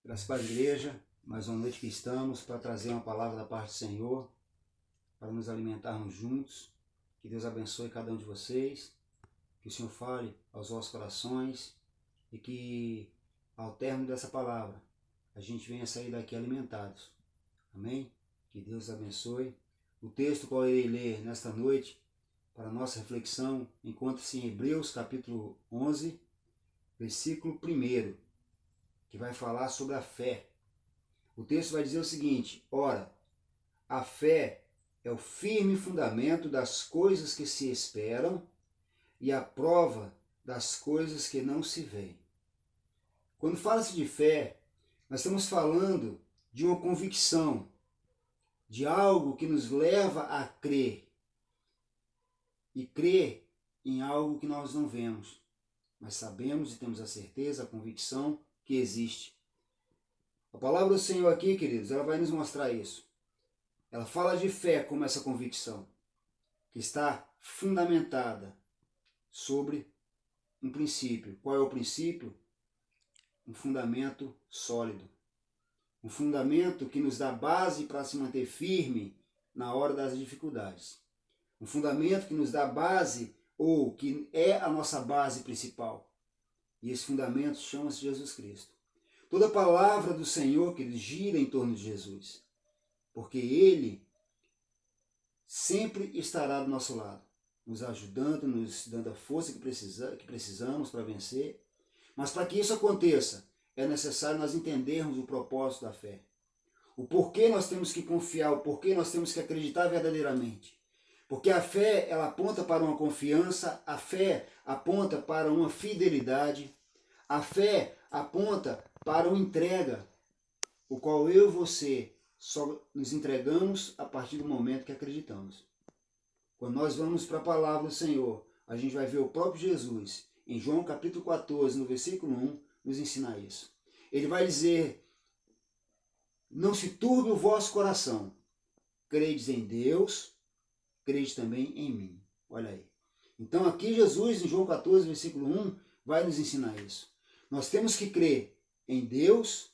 Graças à igreja, mais uma noite que estamos para trazer uma palavra da parte do Senhor, para nos alimentarmos juntos. Que Deus abençoe cada um de vocês, que o Senhor fale aos vossos corações e que ao término dessa palavra a gente venha sair daqui alimentados. Amém? Que Deus abençoe. O texto que eu irei ler nesta noite para a nossa reflexão encontra-se em Hebreus capítulo 11, versículo 1, que vai falar sobre a fé. O texto vai dizer o seguinte: ora, a fé é o firme fundamento das coisas que se esperam e a prova das coisas que não se veem. Quando fala-se de fé, nós estamos falando de uma convicção, de algo que nos leva a crer. E crer em algo que nós não vemos, mas sabemos e temos a certeza, a convicção que existe. A palavra do Senhor aqui, queridos, ela vai nos mostrar isso. Ela fala de fé como essa convicção, que está fundamentada sobre um princípio. Qual é o princípio? Um fundamento sólido. Um fundamento que nos dá base para se manter firme na hora das dificuldades. Um fundamento que nos dá base, ou que é a nossa base principal. E esse fundamento chama-se Jesus Cristo. Toda a palavra do Senhor que gira em torno de Jesus. Porque Ele sempre estará do nosso lado, nos ajudando, nos dando a força que precisamos para vencer. Mas para que isso aconteça, é necessário nós entendermos o propósito da fé. O porquê nós temos que confiar, o porquê nós temos que acreditar verdadeiramente. Porque a fé, ela aponta para uma confiança, a fé aponta para uma fidelidade, a fé aponta para uma entrega, o qual eu e você só nos entregamos a partir do momento que acreditamos. Quando nós vamos para a palavra do Senhor, a gente vai ver o próprio Jesus, em João capítulo 14, no versículo 1, nos ensinar isso. Ele vai dizer: não se turbe o vosso coração, credes em Deus, crede também em mim. Olha aí. Então aqui Jesus, em João 14, versículo 1, vai nos ensinar isso. Nós temos que crer em Deus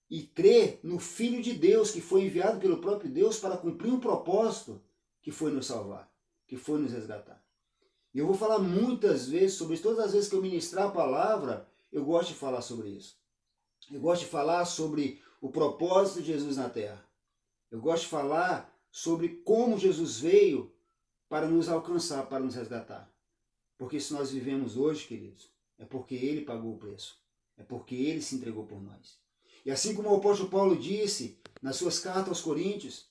e crer no Filho de Deus, que foi enviado pelo próprio Deus para cumprir um propósito, que foi nos salvar, que foi nos resgatar. E eu vou falar muitas vezes sobre isso. Todas as vezes que eu ministrar a palavra, eu gosto de falar sobre isso. Eu gosto de falar sobre o propósito de Jesus na terra. Eu gosto de falar sobre como Jesus veio para nos alcançar, para nos resgatar. Porque se nós vivemos hoje, queridos, é porque Ele pagou o preço. É porque Ele se entregou por nós. E assim como o apóstolo Paulo disse nas suas cartas aos Coríntios,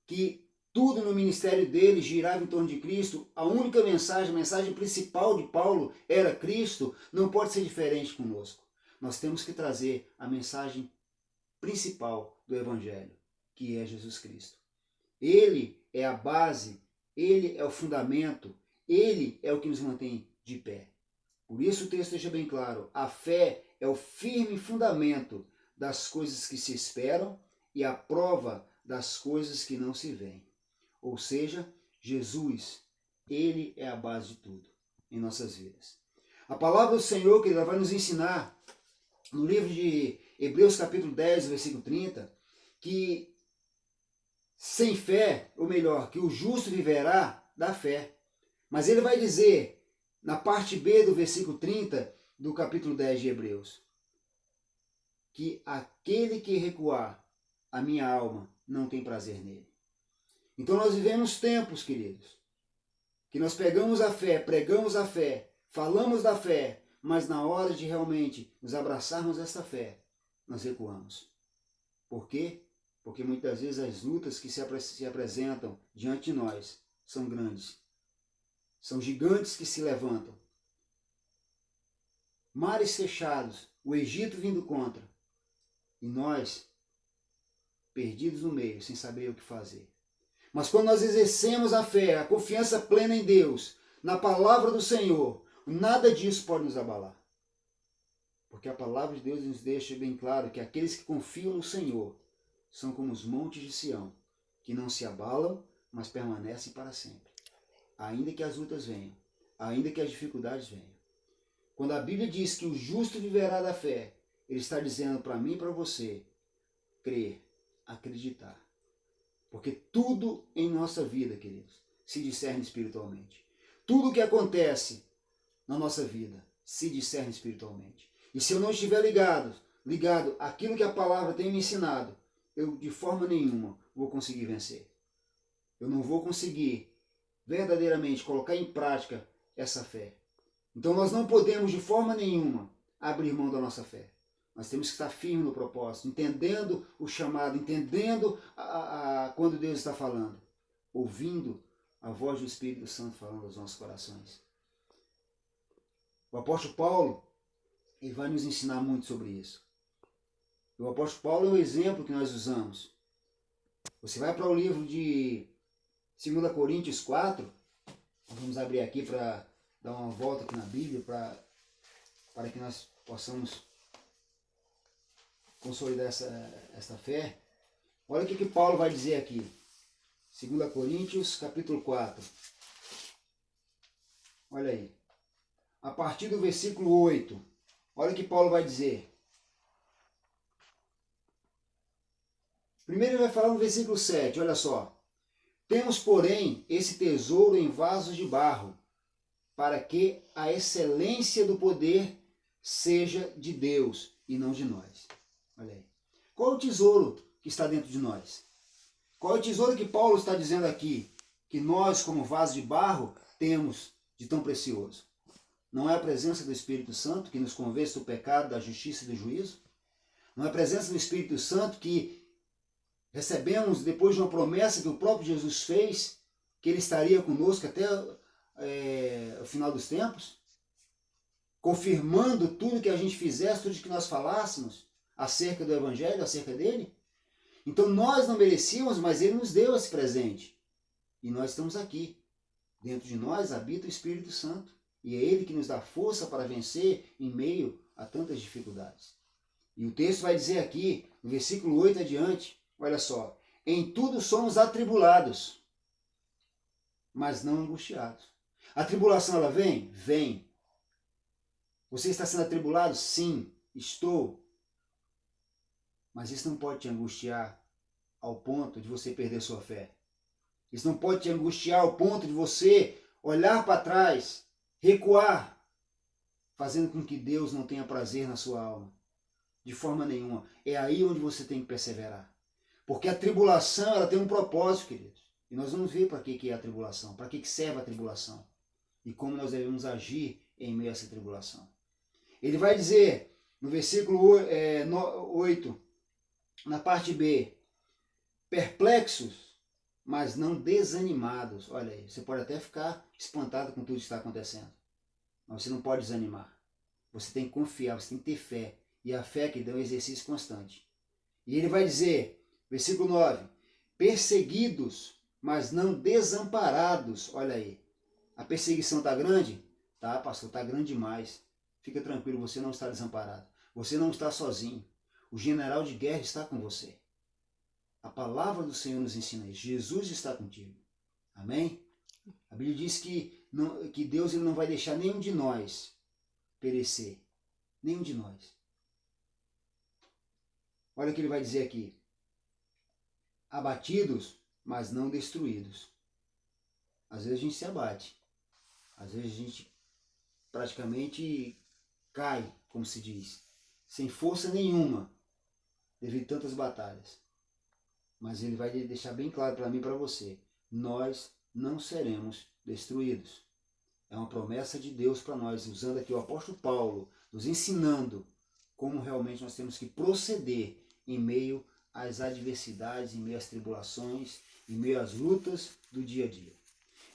que tudo no ministério dele girava em torno de Cristo, a única mensagem, a mensagem principal de Paulo era Cristo, não pode ser diferente conosco. Nós temos que trazer a mensagem principal do Evangelho, que é Jesus Cristo. Ele é a base, Ele é o fundamento, Ele é o que nos mantém de pé. Por isso o texto deixa bem claro, a fé é o firme fundamento das coisas que se esperam e a prova das coisas que não se veem. Ou seja, Jesus, Ele é a base de tudo em nossas vidas. A palavra do Senhor, que Ele vai nos ensinar no livro de Hebreus capítulo 10, versículo 30, que sem fé, ou melhor, que o justo viverá da fé. Mas ele vai dizer, na parte B do versículo 30 do capítulo 10 de Hebreus, que aquele que recuar, a minha alma não tem prazer nele. Então nós vivemos tempos, queridos, que nós pegamos a fé, pregamos a fé, falamos da fé, mas na hora de realmente nos abraçarmos esta fé, nós recuamos. Por quê? Porque muitas vezes as lutas que se apresentam diante de nós são grandes. São gigantes que se levantam. Mares fechados, o Egito vindo contra. E nós, perdidos no meio, sem saber o que fazer. Mas quando nós exercemos a fé, a confiança plena em Deus, na palavra do Senhor, nada disso pode nos abalar. Porque a palavra de Deus nos deixa bem claro que aqueles que confiam no Senhor são como os montes de Sião, que não se abalam, mas permanecem para sempre. Ainda que as lutas venham, ainda que as dificuldades venham. Quando a Bíblia diz que o justo viverá da fé, Ele está dizendo para mim e para você, crer, acreditar. Porque tudo em nossa vida, queridos, se discerne espiritualmente. Tudo que acontece na nossa vida se discerne espiritualmente. E se eu não estiver ligado àquilo que a palavra tem me ensinado, eu de forma nenhuma vou conseguir vencer. Eu não vou conseguir verdadeiramente colocar em prática essa fé. Então nós não podemos de forma nenhuma abrir mão da nossa fé. Nós temos que estar firme no propósito, entendendo o chamado, entendendo quando Deus está falando, ouvindo a voz do Espírito Santo falando aos nossos corações. O apóstolo Paulo, ele vai nos ensinar muito sobre isso. O apóstolo Paulo é um exemplo que nós usamos. Você vai para o livro de 2 Coríntios 4, nós vamos abrir aqui para dar uma volta aqui na Bíblia, para que nós possamos consolidar essa fé. Olha o que Paulo vai dizer aqui. 2 Coríntios, capítulo 4. Olha aí. A partir do versículo 8. Olha o que Paulo vai dizer. Primeiro ele vai falar no versículo 7. Olha só. Temos, porém, esse tesouro em vasos de barro, para que a excelência do poder seja de Deus e não de nós. Olha aí. Qual é o tesouro que está dentro de nós? Qual é o tesouro que Paulo está dizendo aqui? Que nós, como vaso de barro, temos de tão precioso. Não é a presença do Espírito Santo que nos convence do pecado, da justiça e do juízo? Não é a presença do Espírito Santo que recebemos depois de uma promessa que o próprio Jesus fez, que ele estaria conosco até o final dos tempos? Confirmando tudo que a gente fizesse, tudo que nós falássemos acerca do Evangelho, acerca dele? Então nós não merecíamos, mas ele nos deu esse presente. E nós estamos aqui. Dentro de nós habita o Espírito Santo. E é ele que nos dá força para vencer em meio a tantas dificuldades. E o texto vai dizer aqui, no versículo 8 adiante, olha só. Em tudo somos atribulados, mas não angustiados. A tribulação, ela vem? Vem. Você está sendo atribulado? Sim, estou. Mas isso não pode te angustiar ao ponto de você perder sua fé. Isso não pode te angustiar ao ponto de você olhar para trás, recuar, fazendo com que Deus não tenha prazer na sua alma. De forma nenhuma. É aí onde você tem que perseverar. Porque a tribulação, ela tem um propósito, queridos. E nós vamos ver para que é a tribulação, para que serve a tribulação. E como nós devemos agir em meio a essa tribulação. Ele vai dizer, no versículo 8, na parte B, perplexos, mas não desanimados. Olha aí, você pode até ficar espantado com tudo que está acontecendo. Mas você não pode desanimar. Você tem que confiar, você tem que ter fé. E a fé que dá um exercício constante. E ele vai dizer, versículo 9, perseguidos, mas não desamparados. Olha aí, a perseguição está grande? Tá, pastor, está grande demais. Fica tranquilo, você não está desamparado. Você não está sozinho. O general de guerra está com você. A palavra do Senhor nos ensina isso. Jesus está contigo. Amém? A Bíblia diz que Deus ele não vai deixar nenhum de nós perecer. Nenhum de nós. Olha o que ele vai dizer aqui. Abatidos, mas não destruídos. Às vezes a gente se abate. Às vezes a gente praticamente cai, como se diz, sem força nenhuma, devido a tantas batalhas. Mas ele vai deixar bem claro para mim e para você, nós não seremos destruídos. É uma promessa de Deus para nós, usando aqui o apóstolo Paulo, nos ensinando como realmente nós temos que proceder em meio às adversidades, em meio às tribulações, em meio às lutas do dia a dia.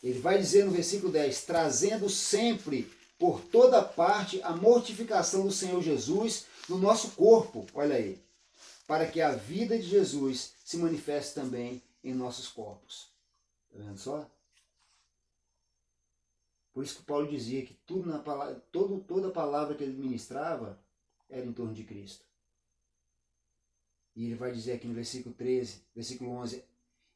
Ele vai dizer no versículo 10, trazendo sempre por toda parte a mortificação do Senhor Jesus no nosso corpo, olha aí, para que a vida de Jesus se manifeste também em nossos corpos. Está vendo só? Por isso que Paulo dizia que tudo na palavra, toda a palavra que ele ministrava era em torno de Cristo. E ele vai dizer aqui no versículo 13, versículo 11,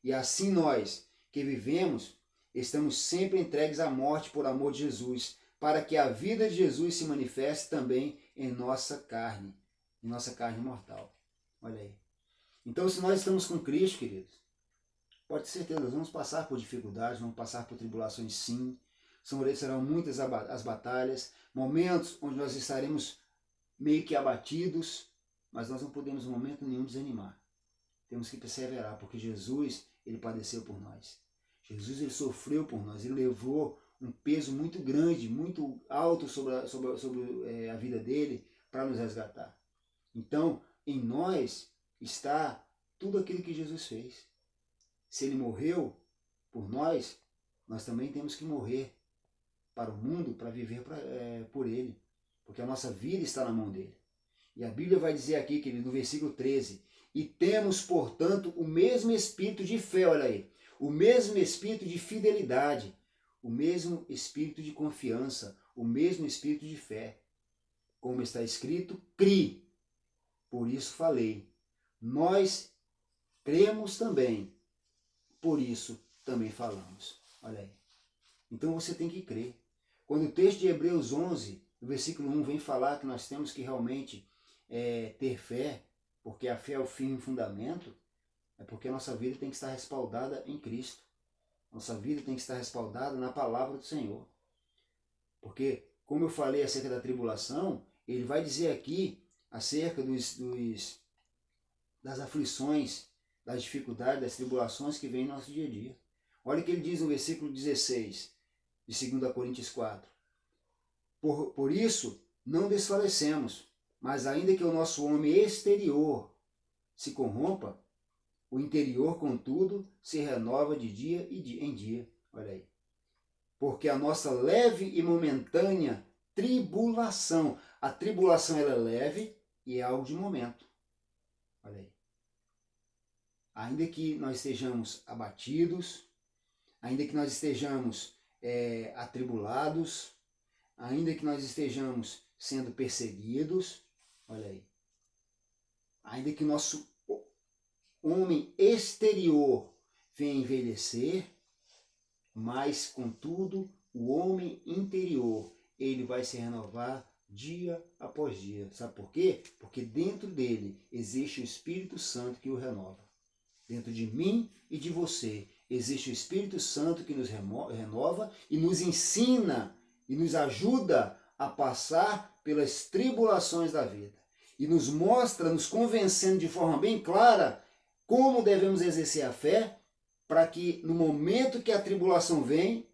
e assim nós que vivemos, estamos sempre entregues à morte por amor de Jesus, para que a vida de Jesus se manifeste também em nossa carne. em nossa carne mortal. Olha aí. Então, se nós estamos com Cristo, queridos, pode ter certeza, nós vamos passar por dificuldades, vamos passar por tribulações, sim. Serão muitas as batalhas, momentos onde nós estaremos meio que abatidos, mas nós não podemos em momento nenhum desanimar. Temos que perseverar, porque Jesus, ele padeceu por nós. Jesus, ele sofreu por nós, ele levou um peso muito grande, muito alto sobre a vida dele para nos resgatar. Então, em nós está tudo aquilo que Jesus fez. Se ele morreu por nós, nós também temos que morrer para o mundo, para viver por ele. Porque a nossa vida está na mão dele. E a Bíblia vai dizer aqui, querido, no versículo 13, e temos, portanto, o mesmo espírito de fé, olha aí, o mesmo espírito de fidelidade, o mesmo espírito de confiança, o mesmo espírito de fé. Como está escrito, cri, por isso falei. Nós cremos também, por isso também falamos. Olha aí. Então você tem que crer. Quando o texto de Hebreus 11, no versículo 1, vem falar que nós temos que realmente ter fé, porque a fé é o firme fundamento, é porque a nossa vida tem que estar respaldada em Cristo. Nossa vida tem que estar respaldada na palavra do Senhor. Porque, como eu falei acerca da tribulação, ele vai dizer aqui acerca das aflições, das dificuldades, das tribulações que vêm no nosso dia a dia. Olha o que ele diz no versículo 16 de 2 Coríntios 4. Por isso, não desfalecemos, mas ainda que o nosso homem exterior se corrompa, o interior, contudo, se renova de dia em dia. Olha aí. Porque a nossa leve e momentânea tribulação, a tribulação ela é leve e é algo de momento. Olha aí. Ainda que nós estejamos abatidos, ainda que nós estejamos atribulados, ainda que nós estejamos sendo perseguidos, olha aí, ainda que nosso homem exterior venha envelhecer, mas, contudo, o homem interior, ele vai se renovar dia após dia. Sabe por quê? Porque dentro dele existe o Espírito Santo que o renova. Dentro de mim e de você existe o Espírito Santo que nos renova e nos ensina e nos ajuda a passar pelas tribulações da vida. E nos mostra, nos convencendo de forma bem clara como devemos exercer a fé para que no momento que a tribulação vem,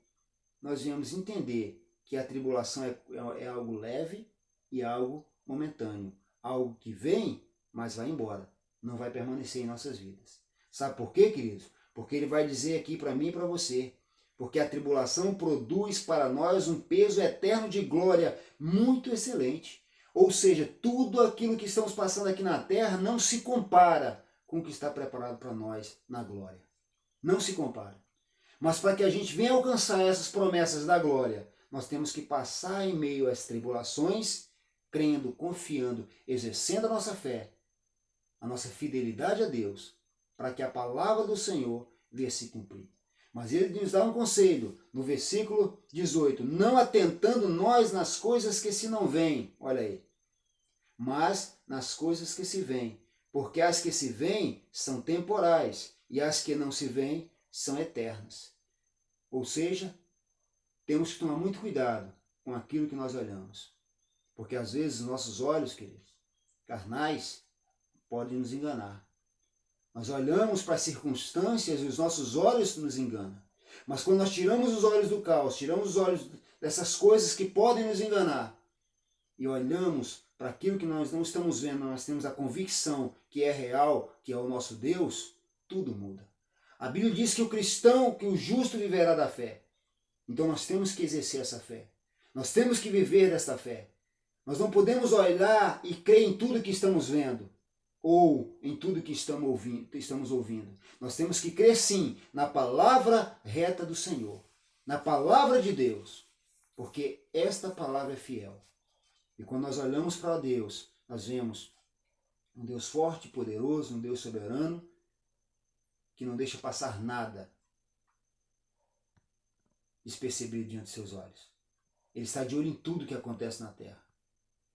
nós venhamos entender que a tribulação é algo leve e algo momentâneo. Algo que vem, mas vai embora. Não vai permanecer em nossas vidas. Sabe por quê, queridos? Porque ele vai dizer aqui para mim e para você. Porque a tribulação produz para nós um peso eterno de glória muito excelente. Ou seja, tudo aquilo que estamos passando aqui na terra não se compara com o que está preparado para nós na glória. Não se compara. Mas para que a gente venha alcançar essas promessas da glória, nós temos que passar em meio às tribulações, crendo, confiando, exercendo a nossa fé, a nossa fidelidade a Deus, para que a palavra do Senhor venha se cumprir. Mas ele nos dá um conselho, no versículo 18, não atentando nós nas coisas que se não veem, olha aí, mas nas coisas que se veem, porque as que se veem são temporais, e as que não se veem são eternas. Ou seja, temos que tomar muito cuidado com aquilo que nós olhamos. Porque às vezes os nossos olhos, queridos, carnais, podem nos enganar. Nós olhamos para as circunstâncias e os nossos olhos nos enganam. Mas quando nós tiramos os olhos do caos, tiramos os olhos dessas coisas que podem nos enganar e olhamos para aquilo que nós não estamos vendo, nós temos a convicção que é real, que é o nosso Deus, tudo muda. A Bíblia diz que o cristão, que o justo viverá da fé. Então nós temos que exercer essa fé. Nós temos que viver desta fé. Nós não podemos olhar e crer em tudo que estamos vendo ou em tudo que estamos ouvindo. Nós temos que crer sim na palavra reta do Senhor, na palavra de Deus, porque esta palavra é fiel. E quando nós olhamos para Deus, nós vemos um Deus forte, poderoso, um Deus soberano, que não deixa passar nada despercebido diante de seus olhos. Ele está de olho em tudo que acontece na terra.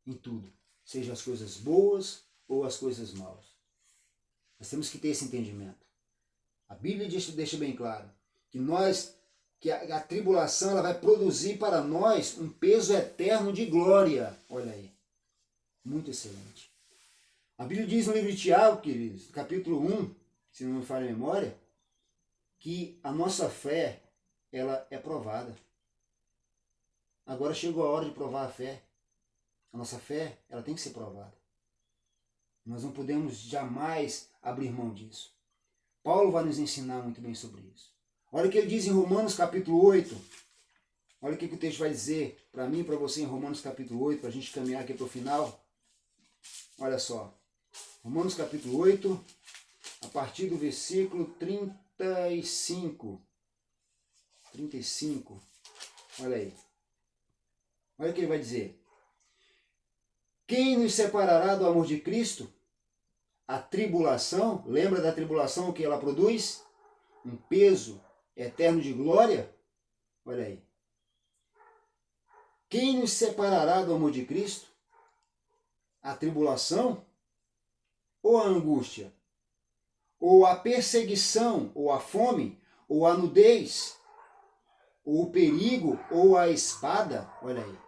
Em tudo. seja as coisas boas ou as coisas maus. Nós temos que ter esse entendimento. A Bíblia deixa bem claro que a tribulação ela vai produzir para nós um peso eterno de glória. Olha aí, muito excelente. A Bíblia diz no livro de Tiago, queridos, capítulo 1, se não me falha a memória, que a nossa fé ela é provada. Agora chegou a hora de provar a fé. A nossa fé ela tem que ser provada. Nós não podemos jamais abrir mão disso. Paulo vai nos ensinar muito bem sobre isso. Olha o que ele diz em Romanos capítulo 8. Olha o que o texto vai dizer para mim e para você em Romanos capítulo 8, para a gente caminhar aqui para o final. Olha só. Romanos capítulo 8, a partir do versículo 35. 35. Olha aí. Olha o que ele vai dizer. Quem nos separará do amor de Cristo? A tribulação, lembra da tribulação, o que ela produz? Um peso eterno de glória? Olha aí. Quem nos separará do amor de Cristo? A tribulação? Ou a angústia? Ou a perseguição? Ou a fome? Ou a nudez? Ou o perigo? Ou a espada? Olha aí.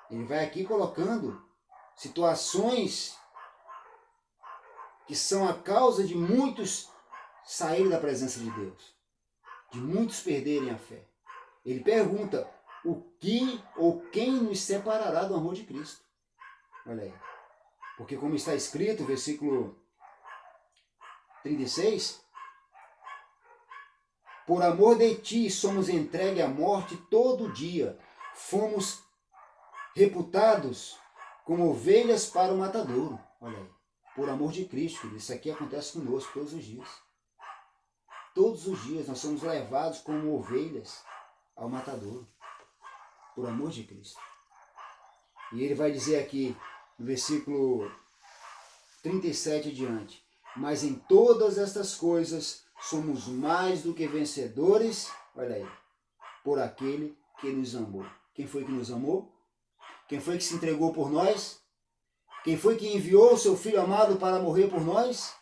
Ele vai aqui colocando situações que são a causa de muitos saírem da presença de Deus, de muitos perderem a fé. Ele pergunta, o que ou quem nos separará do amor de Cristo? Olha aí. Porque como está escrito, versículo 36, por amor de ti somos entregues à morte todo dia, fomos reputados como ovelhas para o matadouro. Olha aí. Por amor de Cristo, isso aqui acontece conosco todos os dias. Todos os dias nós somos levados como ovelhas ao matadouro. Por amor de Cristo. E ele vai dizer aqui, no versículo 37 adiante, mas em todas estas coisas somos mais do que vencedores, olha aí, por aquele que nos amou. Quem foi que nos amou? Quem foi que se entregou por nós? Quem foi que enviou o seu Filho amado para morrer por nós?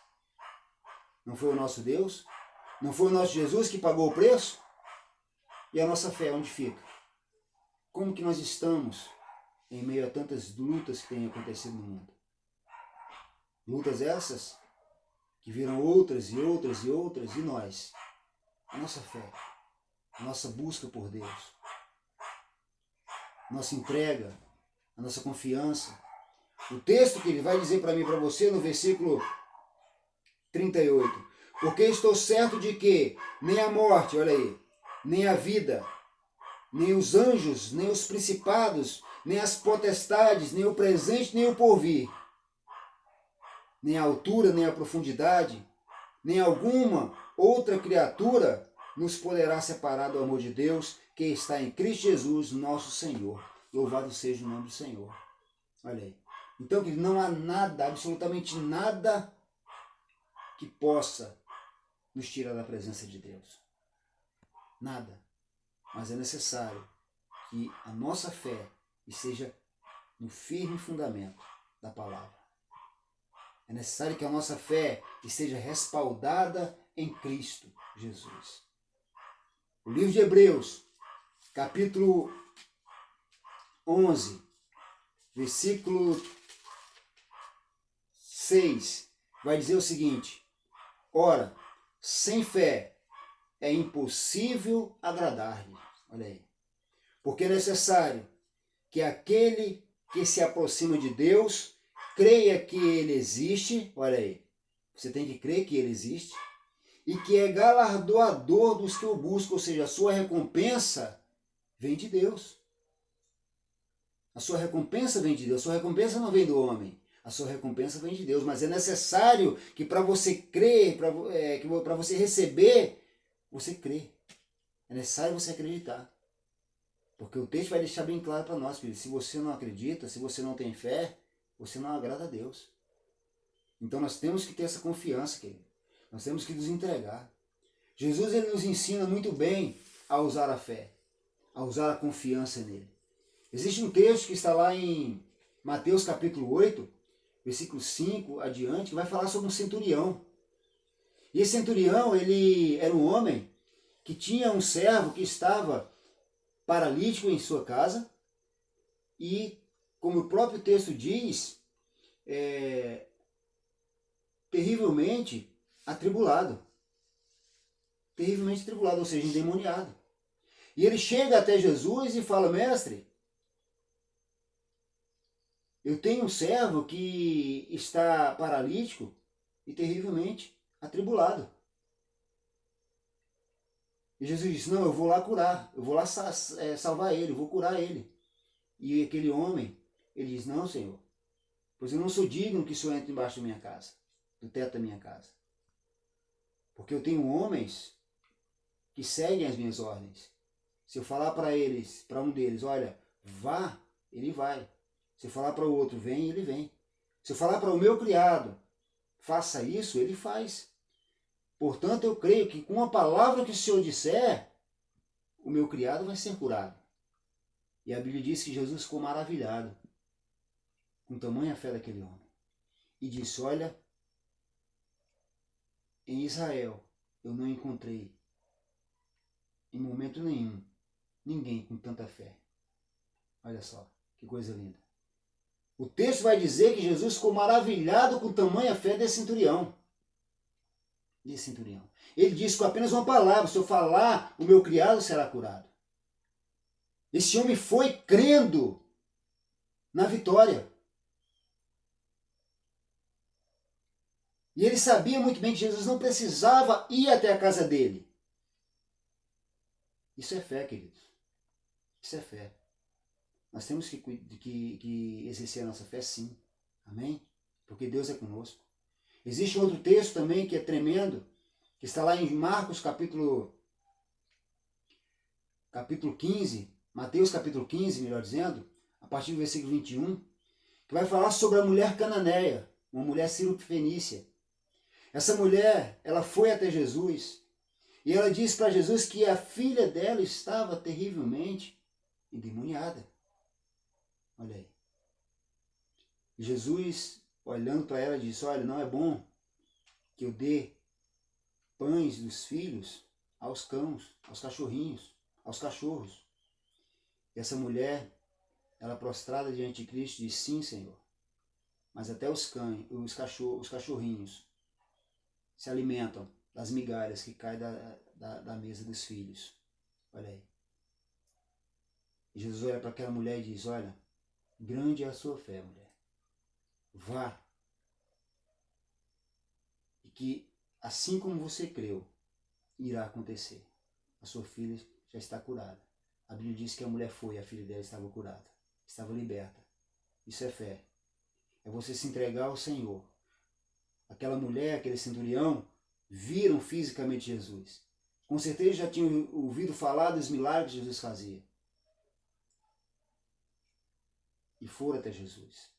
Não foi o nosso Deus? Não foi o nosso Jesus que pagou o preço? E a nossa fé, onde fica? Como que nós estamos em meio a tantas lutas que têm acontecido no mundo? Lutas essas que viram outras e outras e outras, e nós? A nossa fé, a nossa busca por Deus, nossa entrega, a nossa confiança. O texto que ele vai dizer para mim e para você no versículo 38. Porque estou certo de que nem a morte, olha aí, nem a vida, nem os anjos, nem os principados, nem as potestades, nem o presente, nem o porvir, nem a altura, nem a profundidade, nem alguma outra criatura nos poderá separar do amor de Deus que está em Cristo Jesus, nosso Senhor. Louvado seja o nome do Senhor. Olha aí. Então, não há nada, absolutamente nada, que possa nos tirar da presença de Deus. Nada. Mas é necessário que a nossa fé esteja no firme fundamento da palavra. É necessário que a nossa fé esteja respaldada em Cristo Jesus. O livro de Hebreus, capítulo 11, versículo 6, vai dizer o seguinte: ora, sem fé é impossível agradar-lhe. Olha aí. Porque é necessário que aquele que se aproxima de Deus creia que ele existe. Olha aí. Você tem que crer que ele existe. E que é galardoador dos que o buscam. Ou seja, a sua recompensa vem de Deus. A sua recompensa vem de Deus. A sua recompensa não vem do homem. A sua recompensa vem de Deus. Mas é necessário que para você crer, para você receber, você crê. É necessário você acreditar. Porque o texto vai deixar bem claro para nós, filho. Se você não acredita, se você não tem fé, você não agrada a Deus. Então nós temos que ter essa confiança, querido. Nós temos que nos entregar. Jesus ele nos ensina muito bem a usar a fé, a usar a confiança nele. Existe um texto que está lá em Mateus capítulo 8, versículo 5 adiante, que vai falar sobre um centurião. E esse centurião, ele era um homem que tinha um servo que estava paralítico em sua casa e, como o próprio texto diz, terrivelmente atribulado. Terrivelmente atribulado, ou seja, endemoniado. E ele chega até Jesus e fala: mestre, eu tenho um servo que está paralítico e terrivelmente atribulado. E Jesus disse: não, eu vou lá curar, eu vou lá salvar ele, eu vou curar ele. E aquele homem, ele diz: não, Senhor, pois eu não sou digno que o Senhor entre embaixo da minha casa, do teto da minha casa. Porque eu tenho homens que seguem as minhas ordens. Se eu falar para eles, para um deles, olha, vá, ele vai. Se eu falar para o outro, vem, ele vem. Se eu falar para o meu criado, faça isso, ele faz. Portanto, eu creio que com a palavra que o Senhor disser, o meu criado vai ser curado. E a Bíblia diz que Jesus ficou maravilhado com tamanha fé daquele homem. E disse: olha, em Israel eu não encontrei em momento nenhum ninguém com tanta fé. Olha só, que coisa linda. O texto vai dizer que Jesus ficou maravilhado com tamanha fé desse centurião. Ele disse com apenas uma palavra: se eu falar, o meu criado será curado. Esse homem foi crendo na vitória. E ele sabia muito bem que Jesus não precisava ir até a casa dele. Isso é fé, queridos. Isso é fé. Nós temos que exercer a nossa fé, sim. Amém? Porque Deus é conosco. Existe outro texto também que é tremendo, que está lá em Marcos capítulo 15, Mateus capítulo 15, melhor dizendo, a partir do versículo 21, que vai falar sobre a mulher cananeia, uma mulher sirofenícia. Essa mulher, ela foi até Jesus e ela disse para Jesus que a filha dela estava terrivelmente endemoniada. Olha aí. E Jesus, olhando para ela, disse: olha, não é bom que eu dê pães dos filhos aos cães, aos cachorrinhos, aos cachorros. E essa mulher, ela prostrada diante de Cristo, disse: sim, Senhor, mas até os cães, os cachorrinhos se alimentam das migalhas que caem da mesa dos filhos. Olha aí. E Jesus olha para aquela mulher e diz: olha, grande é a sua fé, mulher. Vá. E que, assim como você creu, irá acontecer. A sua filha já está curada. A Bíblia diz que a mulher foi e a filha dela estava curada. Estava liberta. Isso é fé. É você se entregar ao Senhor. Aquela mulher, aquele centurião, viram fisicamente Jesus. Com certeza já tinham ouvido falar dos milagres que Jesus fazia. E foram até Jesus.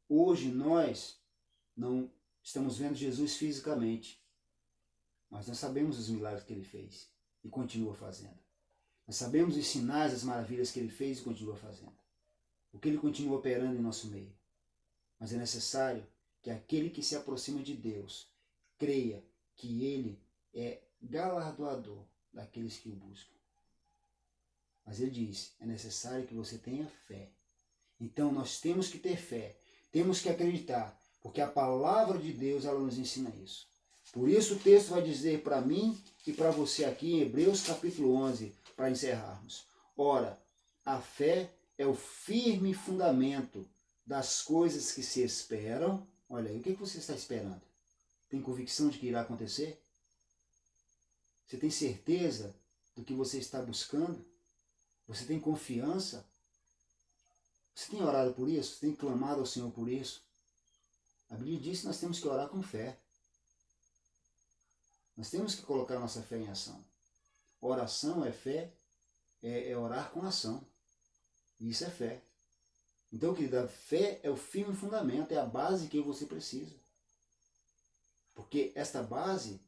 Hoje nós não estamos vendo Jesus fisicamente, mas nós sabemos os milagres que ele fez e continua fazendo. Nós sabemos os sinais, as maravilhas que ele fez e continua fazendo. O que ele continua operando em nosso meio. Mas é necessário que aquele que se aproxima de Deus creia que ele é galardoador daqueles que o buscam. Mas ele diz: é necessário que você tenha fé. Então nós temos que ter fé, temos que acreditar, porque a palavra de Deus, ela nos ensina isso. Por isso o texto vai dizer para mim e para você aqui em Hebreus capítulo 11, para encerrarmos: ora, a fé é o firme fundamento das coisas que se esperam. Olha aí, o que você está esperando? Tem convicção de que irá acontecer? Você tem certeza do que você está buscando? Você tem confiança? Você tem orado por isso? Você tem clamado ao Senhor por isso? A Bíblia diz que nós temos que orar com fé. Nós temos que colocar nossa fé em ação. Oração é fé, é orar com ação. E isso é fé. Então, querido, a fé é o firme fundamento, é a base que você precisa. Porque esta base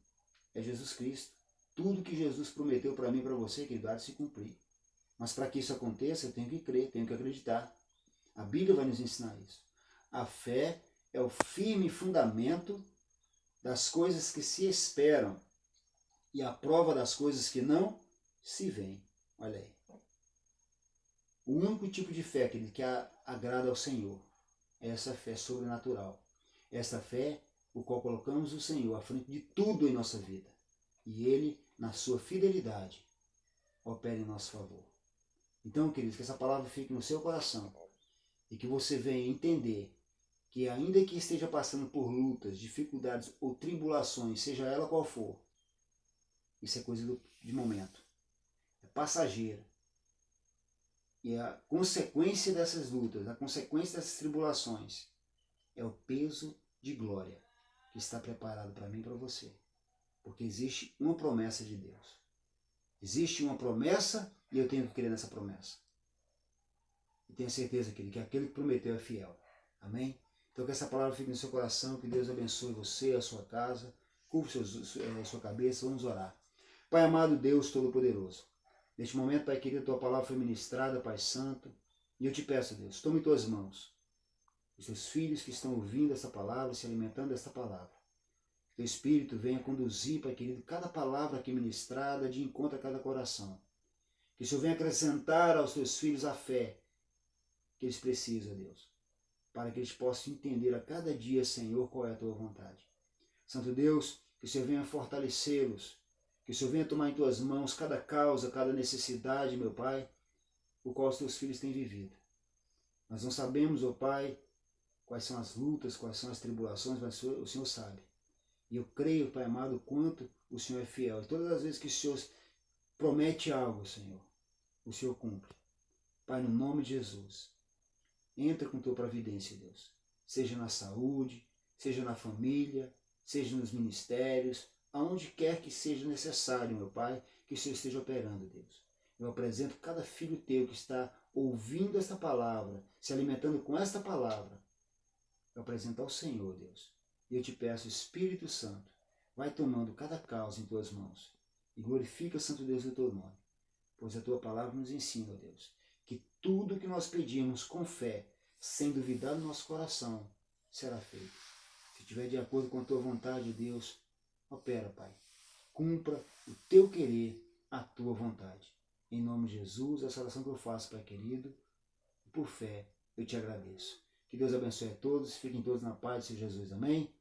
é Jesus Cristo. Tudo que Jesus prometeu para mim e para você, querido, há de se cumprir. Mas para que isso aconteça, eu tenho que crer, tenho que acreditar. A Bíblia vai nos ensinar isso. A fé é o firme fundamento das coisas que se esperam e a prova das coisas que não se veem. Olha aí. O único tipo de fé que agrada ao Senhor é essa fé sobrenatural. Essa fé, o qual colocamos o Senhor à frente de tudo em nossa vida. E Ele, na sua fidelidade, opera em nosso favor. Então, queridos, que essa palavra fique no seu coração e que você venha entender que ainda que esteja passando por lutas, dificuldades ou tribulações, seja ela qual for, isso é coisa de momento. É passageira. E a consequência dessas lutas, a consequência dessas tribulações, é o peso de glória que está preparado para mim e para você. Porque existe uma promessa de Deus. Existe uma promessa e eu tenho que crer nessa promessa. E tenho certeza que aquele que prometeu é fiel. Amém? Então que essa palavra fique no seu coração, que Deus abençoe você, a sua casa, curva a sua cabeça, vamos orar. Pai amado, Deus Todo-Poderoso, neste momento, Pai querido, a tua palavra foi ministrada, Pai Santo, e eu te peço, Deus, tome em tuas mãos os teus filhos que estão ouvindo essa palavra, se alimentando desta palavra. Que teu Espírito venha conduzir, Pai querido, cada palavra aqui ministrada de encontro a cada coração. Que o Senhor venha acrescentar aos teus filhos a fé que eles precisam, Deus, para que eles possam entender a cada dia, Senhor, qual é a tua vontade. Santo Deus, que o Senhor venha fortalecê-los, que o Senhor venha tomar em tuas mãos cada causa, cada necessidade, meu Pai, o qual os teus filhos têm vivido. Nós não sabemos, ó Pai, quais são as lutas, quais são as tribulações, mas o Senhor sabe. E eu creio, Pai amado, o quanto o Senhor é fiel. E todas as vezes que o Senhor promete algo, Senhor, o Senhor cumpre. Pai, no nome de Jesus, entra com tua providência, Deus. Seja na saúde, seja na família, seja nos ministérios, aonde quer que seja necessário, meu Pai, que o Senhor esteja operando, Deus. Eu apresento cada filho teu que está ouvindo esta palavra, se alimentando com esta palavra. Eu apresento ao Senhor, Deus. E eu te peço, Espírito Santo, vai tomando cada causa em tuas mãos e glorifica, Santo Deus, o teu nome. Pois a tua palavra nos ensina, ó Deus, que tudo que nós pedimos com fé, sem duvidar no nosso coração, será feito. Se estiver de acordo com a tua vontade, Deus, opera, Pai. Cumpra o teu querer, a tua vontade. Em nome de Jesus, essa oração que eu faço, Pai querido, por fé, eu te agradeço. Que Deus abençoe a todos, fiquem todos na paz de Jesus. Amém?